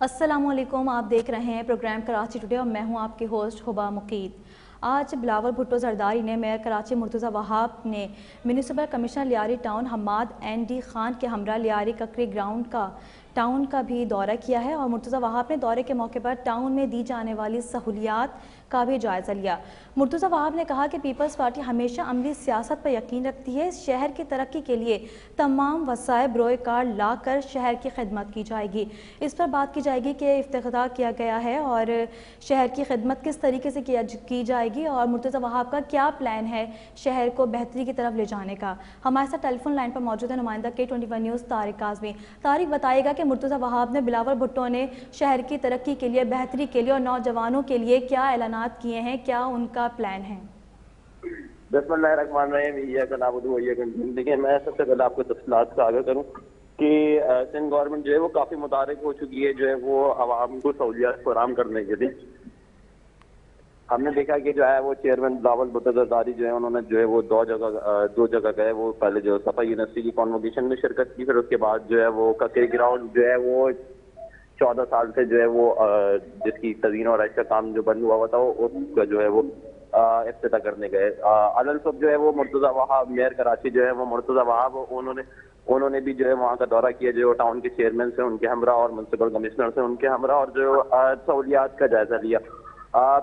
अस्सलामुअलैकुम। आप देख रहे हैं प्रोग्राम कराची टुडे और मैं हूं आपकी होस्ट हुबा मुकीद। आज बिलावल भुट्टो जरदारी ने मेयर कराची मुर्तज़ा वहाब ने municipal commissioner Lyari town Hammad ND Khan के हमरा लियारी ककरी ग्राउंड का टाउन का भी दौरा किया है और मुर्तज़ा वहाब ने दौरे के मौके पर टाउन में दी जाने वाली सहूलियात का भी जायज़ा लिया। मुर्तज़ा वहाब ने कहा कि पीपल्स पार्टी हमेशा अमली सियासत पर यकीन रखती है। शहर की तरक्की के लिए तमाम वसाए बरोए कार ला कर शहर की खिदमत की जाएगी। इस पर बात की जाएगी कि इफ्तिताह किया गया है और शहर की खिदमत किस तरीके से की जाएगी और मुर्तज़ा वहाब का क्या प्लान है शहर को बेहतरी की तरफ ले जाने का। हमारे साथ टेलीफोन लाइन पर मौजूद है नुमाइंदा K21 न्यूज़ तारिक काज़मी। तारिक, बताएगा कि मुर्तज़ा वहाब ने बिलावल भुट्टो ने शहर की तरक्की के लिए, बेहतरी के लिए और नौजवानों के लिए क्या ऐलानात किए हैं, क्या उनका प्लान है? देखिए, मैं सबसे पहले आपको तफसीलात का आगाह करूँ कि सिंध गवर्नमेंट जो है वो काफी मुतारिक हो चुकी है जो है वो आवाम को सहूलियात फराहम करने के लिए। हमने देखा कि जो है वो चेयरमैन बिलावल भुट्टो जरदारी जो है उन्होंने जो है वो दो जगह गए। वो पहले जो सफा यूनिवर्सिटी की कॉन्वोकेशन में शिरकत की, फिर उसके बाद जो है वो ककरी ग्राउंड जो है वो 14 साल से जो है वो जिसकी तज़ीन और का काम जो बंद हुआ था वो उसका जो है वो इफ्तिताह करने गए। अलल सब जो है वो मुर्तज़ा वहाब मेयर कराची जो है वो मुर्तज़ा वहाब उन्होंने भी जो है वहाँ का दौरा किया, जो टाउन के चेयरमैन से उनके हमरा और म्युनिसिपल कमिश्नर से उनके हमरा, और जो सहूलियात का जायजा लिया।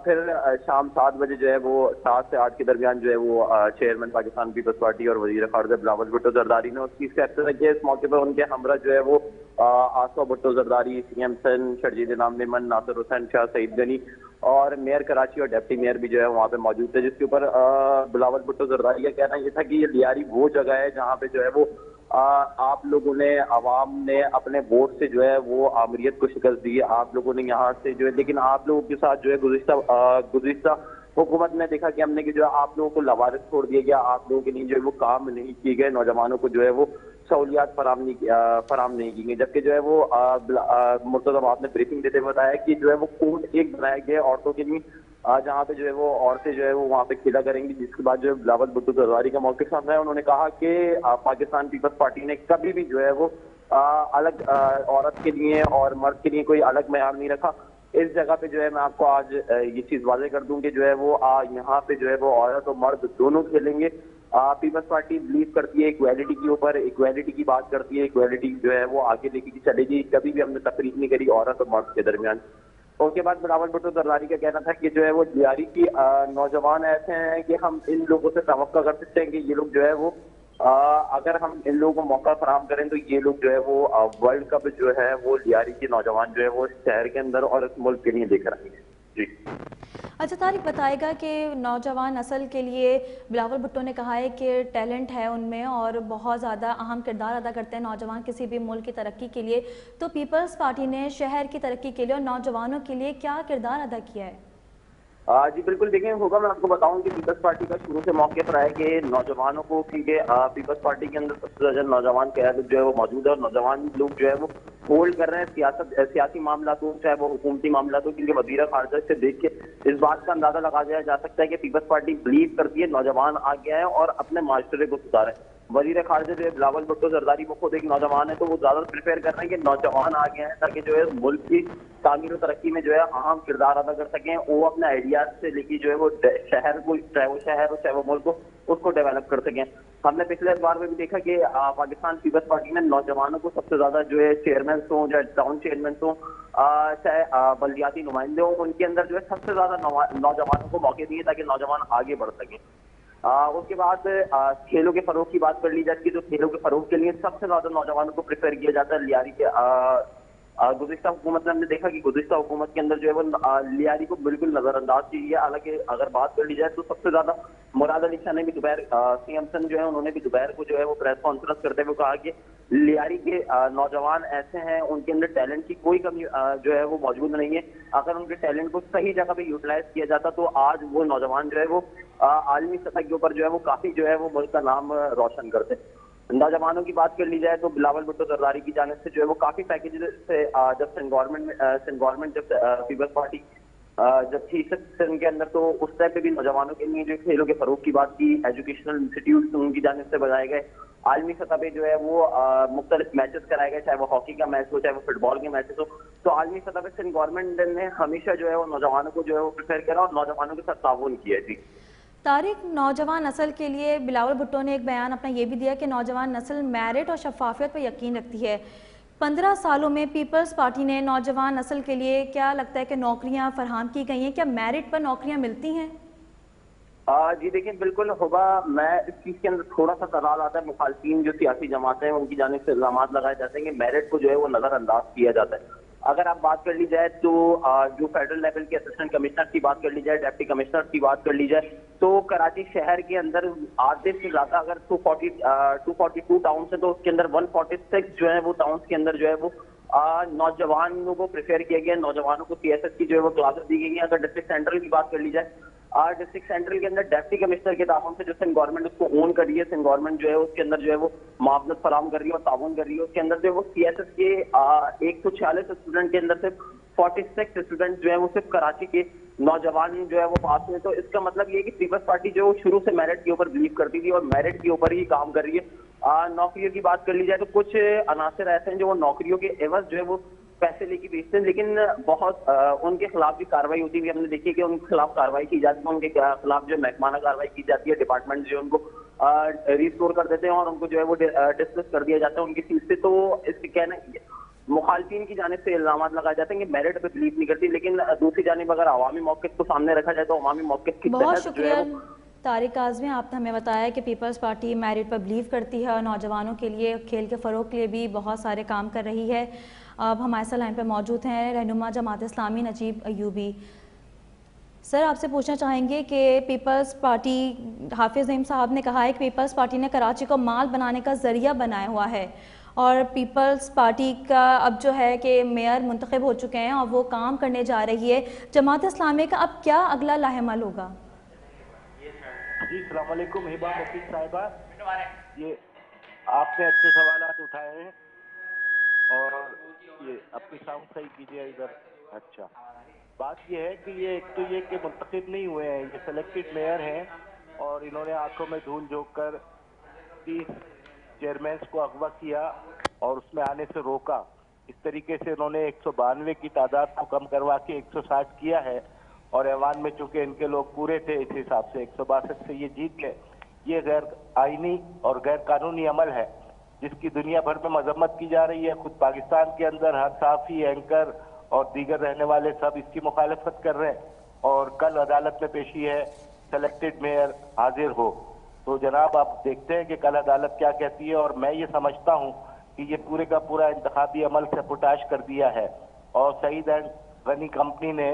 फिर शाम 7 बजे जो है वो 7 से 8 के दरमियान जो है वो चेयरमैन पाकिस्तान पीपल्स पार्टी और वजीर खारजा बिलावल भुट्टो जरदारी ने उस चीज़ का इफ्तिताह किया। इस मौके पर उनके हमरा जो है वो आसफा भुट्टो जरदारी, CM सन, शर्जील इनाम मेमन, नासिर हुसैन शाह, सईद गनी और मेयर कराची और डिप्टी मेयर भी जो है वहाँ पे मौजूद थे। जिसके ऊपर बिलावल भुट्टो जरदारी का कहना ये था कि ये लियारी वो जगह है जहाँ पे जो है वो आप लोगों ने, आवाम ने अपने वोट से जो है वो आमरीत को शिकस्त दी। आप लोगों ने यहाँ से जो है, लेकिन आप लोगों के साथ जो है गुज़िश्ता हुकूमत में देखा कि हमने कि जो है आप लोगों को लवारिस छोड़ दिया गया, आप लोगों के लिए जो है वो काम नहीं किए गए, नौजवानों को जो है वो सहूलियात फराम नहीं की गई। जबकि जो है वो मुर्तज़ा वहाब ने ब्रीफिंग देते हुए बताया कि जो है वो कोर्ट एक बनाया गया औरतों के लिए, जहाँ पे जो है वो औरतें जो है वो वहाँ पे खिला करेंगी। जिसके बाद जो है बिलावल भुट्टो जरदारी का मौके सामने है। उन्होंने कहा कि पाकिस्तान पीपल्स पार्टी ने कभी भी जो है वो अलग औरत के लिए और मर्द के लिए कोई अलग मेयार नहीं रखा। इस जगह पे जो है मैं आपको आज ये चीज वाजे कर दूं कि जो है वो यहाँ पे जो है वो औरत और मर्द दोनों खेलेंगे। पीपल्स पार्टी बिलीव करती है इक्वालिटी के ऊपर, इक्वालिटी की बात करती है, इक्वालिटी जो है वो आगे लेके चलेगी। कभी भी हमने तकरीर नहीं करी औरत और मर्द के दरमियान। उसके बाद बिलावल भुट्टो जरदारी का कहना था कि जो है वो लियारी की नौजवान ऐसे हैं कि हम इन लोगों से तवक्का कर सकते हैं कि ये लोग जो है वो अगर हम इन लोगों को मौका फराहम करें तो ये लोग जो है वो वर्ल्ड कप जो है वो लियारी के नौजवान जो है वो शहर के अंदर और इस मुल्क के लिए लेकर आएंगे। जी अच्छा तारिक, बताएगा कि नौजवान नस्ल के लिए बिलावल भुट्टो ने कहा है कि टैलेंट है उनमें और बहुत ज़्यादा अहम किरदार अदा करते हैं नौजवान किसी भी मुल्क की तरक्की के लिए। तो पीपल्स पार्टी ने शहर की तरक्की के लिए और नौजवानों के लिए क्या किरदार अदा किया है? जी बिल्कुल। देखिए होगा, मैं आपको बताऊं कि पीपल्स पार्टी का शुरू से मौके पर आया कि नौजवानों को, क्योंकि पीपल्स पार्टी के अंदर सबसे ज्यादा नौजवान क़यादत जो है वो मौजूद है और नौजवान लोग जो है वो होल्ड कर रहे हैं सियासी मामला हो चाहे वो हुकूमती मामला हो। क्योंकि वज़ीर ख़ारजा से देख के इस बात का अंदाजा लगाया जा सकता है कि पीपल्स पार्टी बिलीव करती है नौजवान आगे आए और अपने माशरे को सुधारें। वज़ीर ख़ारजा जो है बिलावल भुट्टो जरदारी वो खुद एक नौजवान है, तो वो ज्यादा प्रिपेयर कर रहे हैं कि नौजवान आगे आए ताकि जो है मुल्क की तामीर और तरक्की में जो है अहम किरदार अदा कर सकें। वो अपने आइडियाज से लेके जो है वो शहर को, चाहे वो शहर हो चाहे वो मुल्क हो, उसको डेवलप कर सकें। हमने पिछले बार में भी देखा कि पाकिस्तान पीपल्स पार्टी ने नौजवानों को सबसे ज्यादा जो है चेयरमैन हो, चाहे टाउन चेयरमैन हो, चाहे बल्दियाती नुमाइंदे हो, उनके अंदर जो है सबसे ज्यादा नौजवानों को मौके दिए ताकि नौजवान आगे बढ़ सकें। उसके बाद खेलों के फरोग की बात कर ली जाती है। तो खेलों के फरोग के लिए सबसे ज्यादा नौजवानों को प्रेफर किया जाता है लियारी के। गुज़िश्ता हुकूमत में हमने देखा कि गुज़िश्ता हुकूमत के अंदर जो है वो लियारी को बिल्कुल नजरअंदाज की है। हालांकि अगर बात कर ली जाए तो सबसे ज्यादा मुराद अली शाह ने भी दोपहर, CM सन जो है उन्होंने भी दोपहर को जो है वो प्रेस कॉन्फ्रेंस करते हुए कहा कि लियारी के नौजवान ऐसे हैं, उनके अंदर टैलेंट की कोई कमी जो है वो मौजूद नहीं है। अगर उनके टैलेंट को सही जगह पे यूटिलाइज किया जाता तो आज वो नौजवान जो है वो आलमी सतह के ऊपर जो है वो काफी जो है वो मुल्क का नाम रोशन करते। नौजवानों की बात कर ली जाए तो बिलावल भुट्टो जरदारी की जानिब से जो है वो काफी पैकेज से जब सिंध गवर्नमेंट जब पीपल्स पार्टी जब थी सिंध के अंदर, तो उस टाइम पे भी नौजवानों के लिए जो खेलों के फरोग की बात की, एजुकेशनल इंस्टीट्यूट उनकी जानिब से बनाए गए आलमी सतह पे जो है वो मुख्तलिफ मैचेस कराए गए, चाहे वो हॉकी का मैच हो, चाहे वो फुटबॉल के मैचेस हो। तो आलमी सतह पे सिंध गवर्नमेंट ने हमेशा जो है वो नौजवानों को जो है वो प्रिपेयर करा और नौजवानों के साथ ताउन किया है। जी तारिक, नौजवान नस्ल के लिए बिलावल भुट्टो ने एक बयान अपना ये भी दिया कि नौजवान नस्ल मेरिट और शफाफियत पर यकीन रखती है। 15 सालों में पीपल्स पार्टी ने नौजवान नस्ल के लिए क्या लगता है कि नौकरियां फराहम की गई हैं? क्या मेरिट पर नौकरियां मिलती हैं? जी देखिए, बिल्कुल होगा। मैं इस चीज के अंदर थोड़ा सा दरार आता है। मुखालफिन जो सियासी जमातें हैं उनकी जानिब से इल्जाम लगाए जाते हैं कि मेरिट को जो है वो नजरअंदाज किया जाता है। अगर आप बात कर ली जाए तो जो फेडरल लेवल के असिस्टेंट कमिश्नर की बात कर ली जाए, डिप्टी कमिश्नर की बात कर ली जाए, तो कराची शहर के अंदर आधे से ज्यादा अगर 242 टाउन है तो उसके अंदर 146 जो है वो टाउन के अंदर जो है वो नौजवानों को प्रिफेयर किया गया, नौजवानों को सीएसएस की जो है वो क्लासेस दी गई है। अगर डिस्ट्रिक्ट सेंट्रल की बात कर ली जाए, डिस्ट्रिक्ट सेंट्रल के अंदर डिप्टी कमिश्नर के ताउन से जो सिंध गवर्नमेंट उसको ओन कर रही है, सिंध गवर्नमेंट जो है उसके अंदर जो है वो मुआवजत फराहम कर रही है और ताउन कर रही है। उसके अंदर जो है वो सीएसएस के 146 स्टूडेंट के अंदर सिर्फ 46 स्टूडेंट जो है वो सिर्फ कराची के नौजवान जो है वो पास हुए। तो इसका मतलब ये है कि पीपल्स पार्टी जो शुरू से मेरिट के ऊपर बिलीव करती थी और मेरिट के ऊपर ही काम कर रही है। नौकरियों की बात कर ली जाए तो कुछ अनासर ऐसे हैं जो वो नौकरियों के एवज जो है वो पैसे लेके बेचते हैं, लेकिन बहुत उनके खिलाफ भी कार्रवाई होती है। हमने देखी कि उनके खिलाफ कार्रवाई की जाती है, उनके खिलाफ जो महकमाना कार्रवाई की जाती है, डिपार्टमेंट जो उनको रिस्टोर कर देते हैं और उनको जो है वो डिसमिस कर दिया जाता है उनकी सीट से। तो इसके कहना मुखालफिन की जानिब से इल्जाम लगाए जाते हैं कि मेरिट पे बिलीव नहीं करती, लेकिन दूसरी जानिब अगर अवामी मौक़िफ़ को सामने रखा जाए तो अवामी मौक़िफ़ की बहुत तहत जो है शुक्रिया तारिक आज़मी, आपने हमें बताया कि पीपल्स पार्टी मेरिट पर बिलीव करती है और नौजवानों के लिए खेल के फ़रोग के लिए भी बहुत सारे काम कर रही है। अब हमारे साथ लाइन पर मौजूद हैं रहनुमा जमात इस्लामी नजीब अयूबी। सर, आपसे पूछना चाहेंगे कि पीपल्स पार्टी, हाफिज़ नईम साहब ने कहा है कि पीपल्स पार्टी ने कराची को माल बनाने का ज़रिया बनाया हुआ है और पीपल्स पार्टी का अब जो है कि मेयर मुंतखब हो चुके हैं और वो काम करने जा रही है। जमात इस्लामी का अब क्या अगला लाहेमल होगा? जी अस्सलाम वालेकुम हिबा मुफीद साहिबा, ये आपने अच्छे सवाल उठाए हैं और ये अपनी साउंड सही कीजिए इधर। अच्छा, बात ये है कि ये एक तो ये कि मुंतखब नहीं हुए हैं, ये सिलेक्टेड मेयर हैं और इन्होंने आंखों में धूल झोंक कर 30 चेयरमैन को अगवा किया और उसमें आने से रोका। इस तरीके से इन्होंने 192 की तादाद को कम करवा के 160 किया है और ऐवान में चूंकि इनके लोग पूरे थे इस हिसाब से 162 से ये जीत गए। ये गैर आईनी और गैर कानूनी अमल है जिसकी दुनिया भर में मजम्मत की जा रही है। खुद पाकिस्तान के अंदर हर साफी, एंकर और दीगर रहने वाले सब इसकी मुखालफत कर रहे हैं और कल अदालत में पेशी है, सेलेक्टेड मेयर हाजिर हो। तो जनाब आप देखते हैं कि कल अदालत क्या कहती है और मैं ये समझता हूँ कि ये पूरे का पूरा इंतखाबी अमल सपोटाश कर दिया है और सईद एंड गनी कंपनी ने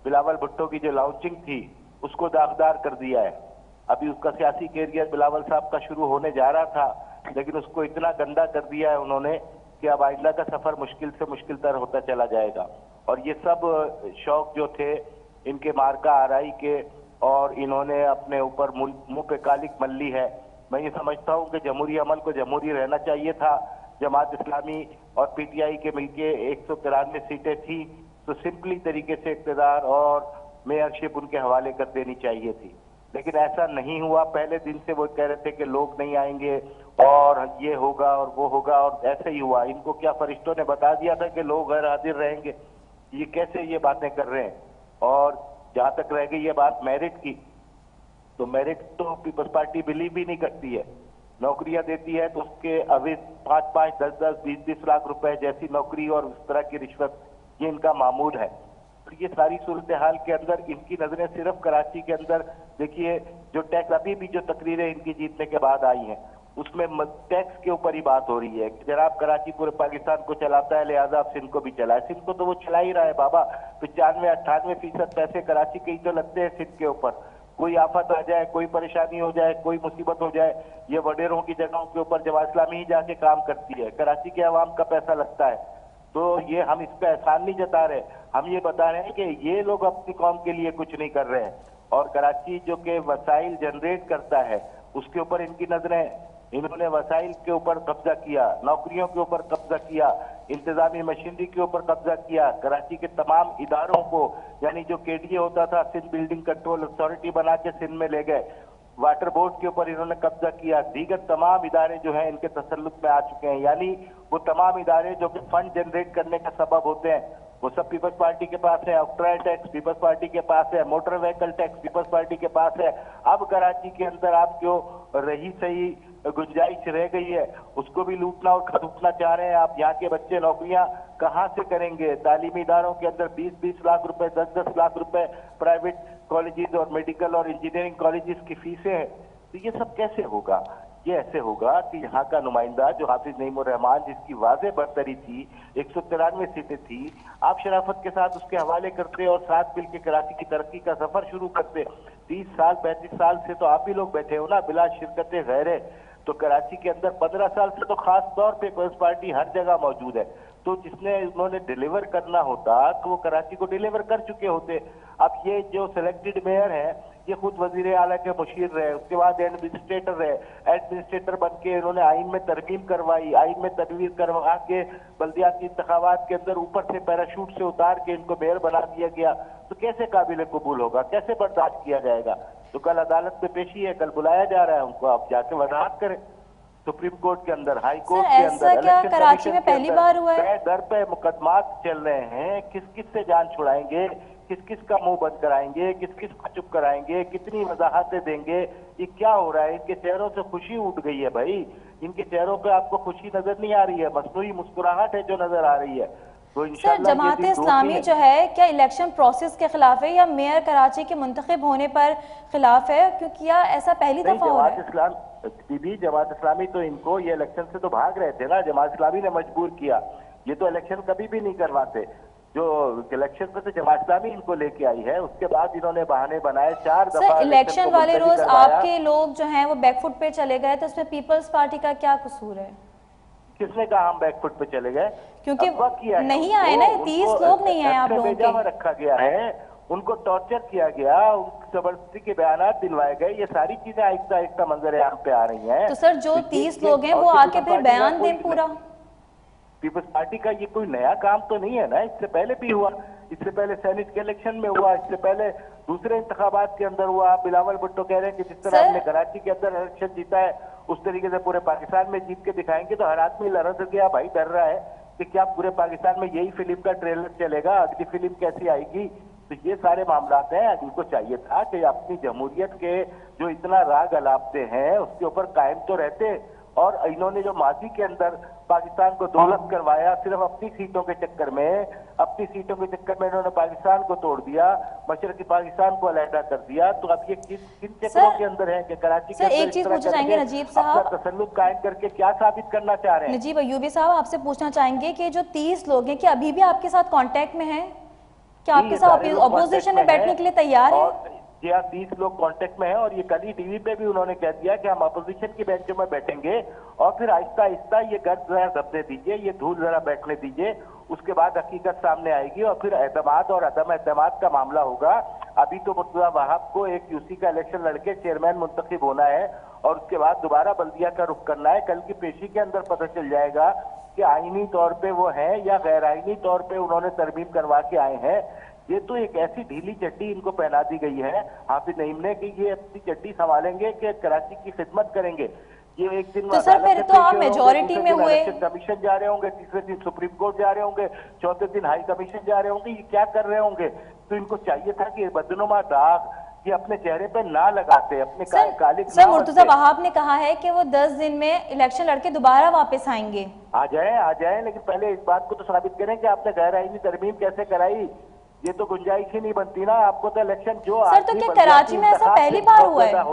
बिलावल भुट्टो की जो लॉन्चिंग थी उसको दागदार कर दिया है। अभी उसका सियासी कैरियर बिलावल साहब का शुरू होने जा रहा था, लेकिन उसको इतना गंदा कर दिया है उन्होंने कि अब आइंदा का सफर मुश्किल से मुश्किल तर होता चला जाएगा। और ये सब शौक जो थे इनके मार्का आरआई के और इन्होंने अपने ऊपर मुंह पे कालिक मल्ली है। मैं ये समझता हूँ कि जमहूरी अमल को जमहूरी रहना चाहिए था। जमात इस्लामी और पीटीआई के मिलके 193 सीटें थी तो सिंपली तरीके से इक़्तिदार और मेयरशिप उनके हवाले कर देनी चाहिए थी, लेकिन ऐसा नहीं हुआ। पहले दिन से वो कह रहे थे कि लोग नहीं आएंगे और ये होगा और वो होगा और ऐसे ही हुआ। इनको क्या फरिश्तों ने बता दिया था कि लोग गैर हाजिर रहेंगे? ये कैसे ये बातें कर रहे हैं। और जहां तक रह गई ये बात मेरिट की, तो मेरिट तो पीपल्स पार्टी बिलीव भी नहीं करती है। नौकरियां देती है तो उसके अभी 5-5, 10-10, 20-20 लाख रुपए जैसी नौकरी और उस तरह की रिश्वत ये इनका मामूल है। तो ये सारी सूरत हाल के अंदर इनकी नजरें सिर्फ कराची के अंदर, देखिए जो टैक्स अभी भी जो तकरीरें इनकी जीतने के बाद आई हैं उसमें टैक्स के ऊपर ही बात हो रही है कि जनाब कराची पूरे पाकिस्तान को चलाता है लिहाजा अब सिंध को भी चलाए। सिंध को तो वो चला ही रहा है बाबा। 95-98% पैसे कराची के ही तो लगते हैं सिंध के ऊपर। कोई आफत आ जाए, कोई परेशानी हो जाए, कोई मुसीबत हो जाए, ये वडेरों की जगहों के ऊपर जमात इस्लामी ही जाके काम करती है। कराची के अवाम का पैसा लगता है। तो ये हम इस पर एहसान नहीं जता रहे, हम ये बता रहे हैं कि ये लोग अपनी कौम के लिए कुछ नहीं कर रहे हैं और कराची जो के वसाइल जनरेट करता है उसके ऊपर इनकी नजरें। इन्होंने वसाइल के ऊपर कब्जा किया, नौकरियों के ऊपर कब्जा किया, इंतजामी मशीनरी के ऊपर कब्जा किया, कराची के तमाम इदारों को यानी जो केडीए होता था सिंध बिल्डिंग कंट्रोल अथॉरिटी बना के सिंध में ले गए, वाटर बोर्ड के ऊपर इन्होंने कब्जा किया, दीगर तमाम इदारे जो हैं इनके तसल्लुत में आ चुके हैं। यानी वो तमाम इदारे जो कि फंड जनरेट करने का सबब होते हैं वो सब पीपल्स पार्टी के पास है। ऑक्ट्राय टैक्स पीपल्स पार्टी के पास है, motor vehicle tax people's party के पास है। अब कराची के अंदर आप जो रही सही गुंजाइश रह गई है उसको भी लूटना और खरीदना चाह रहे हैं आप। यहाँ के बच्चे नौकरियां कहाँ से करेंगे? तालीमी इदारों के अंदर 20-20 लाख रुपए, 10-10 लाख रुपए प्राइवेट कॉलेजेस और मेडिकल और इंजीनियरिंग कॉलेजेस की फीसें हैं। तो ये सब कैसे होगा? ये ऐसे होगा कि यहाँ का नुमाइंदा जो हाफिज नईमुर रहमान, जिसकी वाज़ेह बरतरी थी, 193 सीटें थी, आप शराफत के साथ उसके हवाले करते और साथ मिलकर कराची की तरक्की का सफर शुरू करते। 30 साल 35 साल से तो आप ही लोग बैठे हो ना बिला शिरकत गैरे। तो कराची के अंदर 15 साल से तो खास तौर पे पीपल्स पार्टी हर जगह मौजूद है। तो जिसने उन्होंने डिलीवर करना होता तो वो कराची को डिलीवर कर चुके होते। अब ये जो सिलेक्टेड मेयर है ये खुद वजीर आला के मुशीर रहे, उसके बाद एडमिनिस्ट्रेटर रहे, एडमिनिस्ट्रेटर बन के इन्होंने आइन में तरमीम करवाई, आइन में तदवीर करवा के बल्दियाती इंतखाबात के अंदर ऊपर से पैराशूट से उतार के इनको मेयर बना दिया गया। तो कैसे काबिल कबूल होगा? कैसे बर्दाश्त किया जाएगा? तो कल अदालत में पेशी है, कल बुलाया जा रहा है उनको, आप जाके वजाहत करें सुप्रीम कोर्ट के अंदर, हाई कोर्ट के अंदर। क्या कराची में पहली बार हुआ है? दर पे मुकदमात चल रहे हैं, किस किस से जान छुड़ाएंगे, किस किस का मुंह बंद कराएंगे, किस किस को चुप कराएंगे, कितनी वजाहतें देंगे? ये क्या हो रहा है? इनके चेहरों से खुशी उठ गई है भाई, इनके चेहरों पे आपको खुशी नजर नहीं आ रही है, मसनूई मुस्कुराहट है जो नजर आ रही है। तो सर जमात इस्लामी जो है क्या इलेक्शन प्रोसेस के खिलाफ है या मेयर कराची के मुंतखब होने पर खिलाफ है? क्योंकि या ऐसा पहली दफा हो रहा है। जमात इस्लामी तो इनको ये इलेक्शन से तो भाग रहे थे ना, जमात इस्लामी ने मजबूर किया। ये तो इलेक्शन कभी भी नहीं करवाते, जो इलेक्शन पे तो जमात इस्लामी इनको लेके आई है। उसके बाद इन्होंने बहाने बनाए 4 दफा। इलेक्शन वाले रोज आपके लोग जो हैं वो बैकफुट पे चले गए, तो उसमें पीपल्स पार्टी का क्या कसूर है? किसने कहा हम बैकफुट पे चले गए? क्योंकि नहीं आए ना, 30 लोग नहीं आए आप लोगों के। रखा गया है, उनको टॉर्चर किया गया, जबरदस्ती के बयान दिलवाए गए, ये सारी चीजें आहिस्ता आहिस्ता मंजर आम पे आ रही हैं। तो सर जो 30 लोग हैं वो आके फिर बयान दें पूरा। पीपल्स पार्टी का ये कोई नया काम तो नहीं है ना, इससे पहले भी हुआ, इससे पहले सेनेट के इलेक्शन में हुआ, इससे पहले दूसरे इंतखाबात के अंदर हुआ। आप बिलावल भुट्टो कह रहे हैं कि जिस तरह हमने कराची के अंदर इलेक्शन जीता है उस तरीके से पूरे पाकिस्तान में जीत के दिखाएंगे। तो हर आदमी लड़क गया भाई, डर रहा है कि क्या पूरे पाकिस्तान में यही फिल्म का ट्रेलर चलेगा, अगली फिल्म कैसी आएगी? तो ये सारे मामलात हैं। इनको चाहिए था कि अपनी जमहूरियत के जो इतना राग अलापते हैं उसके ऊपर कायम तो रहते। और इन्होंने जो माजी के अंदर पाकिस्तान को दौलत करवाया, सिर्फ अपनी सीटों के चक्कर में, अपनी सीटों के चक्कर में इन्होंने पाकिस्तान को तोड़ दिया, मशरकी पाकिस्तान को अलहदा कर दिया। तो अब ये किन चक्करों के अंदर है कि कराची के अंदर एक चीज पूछना चाहेंगे नजीब साहब, तसल्लुत कायम करके क्या साबित करना चाह रहे हैं? नजीब अयूबी साहब आपसे पूछना चाहेंगे कि जो 30 लोग हैं क्या अभी भी आपके साथ कांटेक्ट में हैं? क्या आपके साथ अपोजिशन में बैठने के लिए तैयार है? जी हाँ, 30 लोग कांटेक्ट में हैं और ये कल ही टीवी पे भी उन्होंने कह दिया कि हम अपोजिशन की बेंचों में बैठेंगे और फिर आहिस्ता आहिस्ता ये गर्द जरा दबने दीजिए, ये धूल जरा बैठने दीजिए, उसके बाद हकीकत सामने आएगी और फिर एतमाद और अदम एतमाद का मामला होगा। अभी तो मुर्तजा वहाब को एक यूसी का इलेक्शन लड़के चेयरमैन मुंतखब होना है और उसके बाद दोबारा बल्दिया का रुख करना है। कल की पेशी के अंदर पता चल जाएगा कि आईनी तौर पे वो है या गैर आईनी तौर पे उन्होंने तरमीम करवा के आए हैं। ये तो एक ऐसी ढीली चड्डी इनको पहना दी गई है हाफिज नईम ने कि ये अपनी चड्डी संभालेंगे कि कराची की खिदमत करेंगे। ये एक दिन तो सर फिर तो आप मेजॉरिटी में हुए, कमीशन जा रहे होंगे, तीसरे दिन सुप्रीम कोर्ट जा रहे होंगे, चौथे दिन हाई कमीशन जा रहे होंगे, ये क्या कर रहे होंगे? तो इनको चाहिए था कि बदनुमा दाग ये अपने चेहरे पे ना लगाते, अपने काले। सर मुर्तजा वहाब ने कहा है कि वो 10 दिन में इलेक्शन लड़के दोबारा वापस आएंगे। आ जाए, लेकिन पहले इस बात को तो साबित करें कि आपने गैर आईनी तरमीम कैसे कराई। ये तो गुंजाइश ही नहीं बनती ना, आपको तो इलेक्शन जो सर तो क्या कराची में ऐसा पहली बार हुआ है?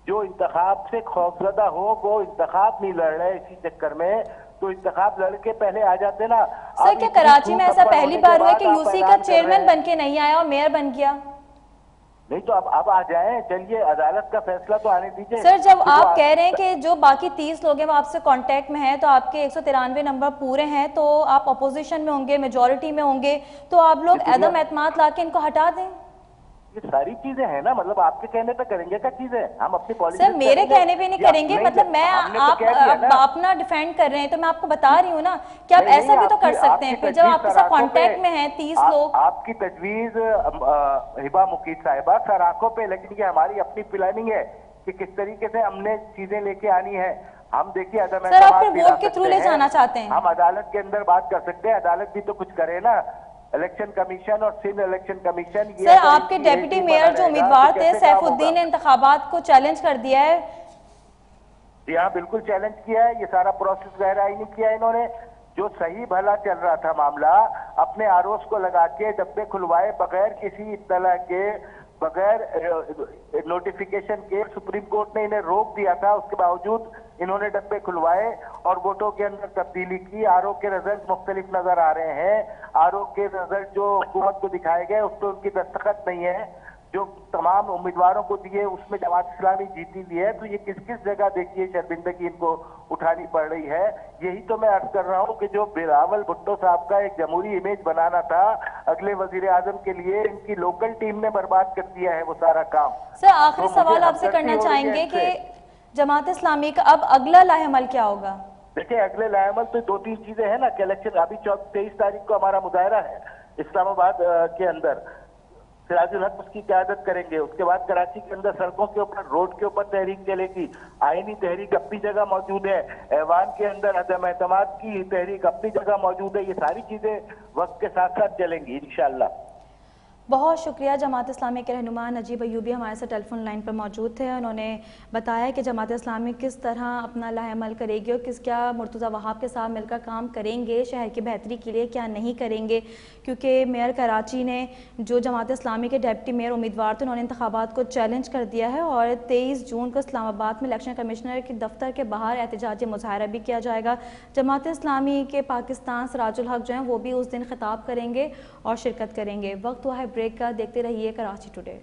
जो इंतखाब से खौफजदा हो वो इंतखाब नहीं लड़ रहे इसी चक्कर में, तो इंतखाब लड़के पहले आ जाते ना। सर क्या कराची में ऐसा पहली बार हुआ कि यूसी का चेयरमैन बन के नहीं आया और मेयर बन गया? नहीं तो अब आ जाए, चलिए अदालत का फैसला तो आने दीजिए। सर जब आप कह रहे हैं कि जो बाकी 30 लोग हैं वो आपसे कांटेक्ट में हैं, तो आपके 193 नंबर पूरे हैं, तो आप अपोजिशन में होंगे, मेजॉरिटी में होंगे, तो आप लोग अदम एतमाद ला के इनको हटा दें। ये सारी चीजें हैं ना, मतलब आपके कहने पे करेंगे क्या चीजें, हम अपनी पॉलिसी सर मेरे कहने पे नहीं करेंगे, मतलब मैं आप अपना डिफेंड कर रहे हैं तो मैं आपको बता रही हूँ ना कि आप ऐसा भी तो कर सकते हैं। फिर जब आपके साथ कांटेक्ट में हैं 30 लोग, आपकी तजवीज हिबा मुकीद साहिबा सर आंखों पे, लेकिन ये हमारी अपनी प्लानिंग है कि किस तरीके से हमने चीजें लेके आनी है। हम देखिए अगर सर आप फिर वोट के थ्रू ले जाना चाहते हैं, हम अदालत के अंदर बात कर सकते हैं, अदालत भी तो कुछ करे ना, इलेक्शन कमीशन और सिंध इलेक्शन कमीशन। सर आपके डेप्यूटी मेयर जो उम्मीदवार थे सैफुद्दीन ने इंतखाबात को चैलेंज कर दिया है। जी हाँ बिल्कुल चैलेंज किया है, ये सारा प्रोसेस गहराई नहीं किया इन्होंने। जो सही भला चल रहा था मामला, अपने आरोप को लगा के डब्बे खुलवाए बगैर किसी इत्तला के, बगैर नोटिफिकेशन के, सुप्रीम कोर्ट ने इन्हें रोक दिया था, उसके बावजूद इन्होंने डब्बे खुलवाए और वोटों के अंदर तब्दीली की। आरओ के रिजल्ट मुख्तलिफ नजर आ रहे हैं, आरओ के रिजल्ट जो हुकूमत को दिखाए गए उस पर उनकी दस्तखत नहीं है, जो तमाम उम्मीदवारों को दिए उसमें जमात इस्लामी जीती दी है। तो ये किस किस जगह देखिए शर्मिंदगी इनको उठानी पड़ रही है। यही तो मैं अर्ज कर रहा हूँ कि जो बिलावल भुट्टो साहब का एक जमहूरी इमेज बनाना था अगले वजीर आजम के लिए, इनकी लोकल टीम ने बर्बाद कर दिया है वो सारा काम। सर आखिरी सवाल आपसे करना चाहेंगे कि जमात इस्लामी का अब अगला लाहेअमल क्या होगा? देखिए अगले लाहेअमल तो 2-3 चीजें हैं ना कि इलेक्शन अभी 23 तारीख को हमारा मुजाहरा है इस्लामाबाद के अंदर, सिराजुल हक उसकी क़यादत करेंगे। उसके बाद कराची के अंदर सड़कों के ऊपर, रोड के ऊपर तहरीक चलेगी। आईनी तहरीक अपनी जगह मौजूद है, ऐवान के अंदर अदम एतमाद की तहरीक अपनी जगह मौजूद है। ये सारी चीजें वक्त के साथ साथ चलेंगी इंशाअल्लाह। बहुत शुक्रिया। जमात इस्लामी के रहनुमा नजीब अयूबी हमारे साथ टेलीफोन लाइन पर मौजूद थे। उन्होंने बताया कि जमात इस्लामी किस तरह अपना लाहेअमल करेगी और क्या मुर्तज़ा वहाब के साथ मिलकर काम करेंगे शहर की बेहतरी के लिए, क्या नहीं करेंगे। क्योंकि मेयर कराची ने जो जमात इस्लामी के डिप्टी मेयर उम्मीदवार थे उन्होंने इंतखाबात को चैलेंज कर दिया है और 23 जून को इस्लामाबाद में इलेक्शन कमिश्नर के दफ्तर के बाहर एहतजाजी मुजाहरा भी किया जाएगा। जमात इस्लामी के पाकिस्तान सिराजुल हक जो हैं वो भी उस दिन खिताब करेंगे और शिरकत करेंगे। वक्त हुआ है ब्रेक का, देखते रहिए कराची टुडे।